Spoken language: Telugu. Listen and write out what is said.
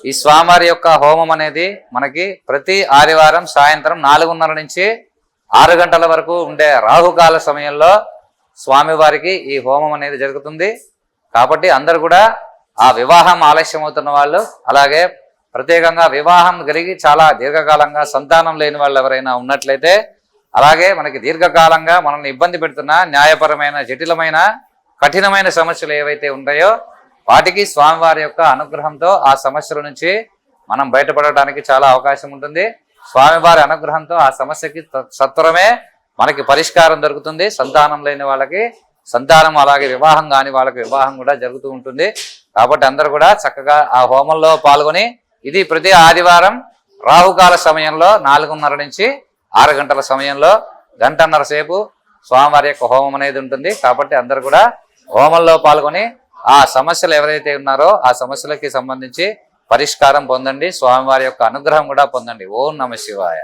ఈ స్వామివారి యొక్క హోమం అనేది మనకి ప్రతి ఆదివారం సాయంత్రం 4:30 నుంచి 6 గంటల వరకు ఉండే రాహుకాల సమయంలో స్వామివారికి ఈ హోమం అనేది జరుగుతుంది. కాబట్టి అందరూ కూడా ఆ వివాహం ఆలస్యం అవుతున్న వాళ్ళు, అలాగే ప్రత్యేకంగా వివాహం కలిగి చాలా దీర్ఘకాలంగా సంతానం లేని వాళ్ళు ఎవరైనా ఉన్నట్లయితే, అలాగే మనకి దీర్ఘకాలంగా మనల్ని ఇబ్బంది పెడుతున్న న్యాయపరమైన జటిలమైన కఠినమైన సమస్యలు ఏవైతే ఉన్నాయో వాటికి స్వామివారి యొక్క అనుగ్రహంతో ఆ సమస్యల నుంచి మనం బయటపడడానికి చాలా అవకాశం ఉంటుంది. స్వామివారి అనుగ్రహంతో ఆ సమస్యకి సత్వరమే మనకి పరిష్కారం దొరుకుతుంది. సంతానం లేని వాళ్ళకి సంతానం, అలాగే వివాహం కాని వాళ్ళకి వివాహం కూడా జరుగుతూ ఉంటుంది. కాబట్టి అందరూ కూడా చక్కగా ఆ హోమంలో పాల్గొని, ఇది ప్రతి ఆదివారం రాహుకాల సమయంలో 4:30 నుంచి 6 గంటల సమయంలో గంటన్నర సేపు స్వామివారి యొక్క హోమం అనేది ఉంటుంది. కాబట్టి అందరూ కూడా హోమంలో పాల్గొని ఆ సమస్యలు ఎవరైతే ఉన్నారో ఆ సమస్యలకి సంబంధించి పరిష్కారం పొందండి. స్వామివారి యొక్క అనుగ్రహం కూడా పొందండి. ఓం నమః శివాయ.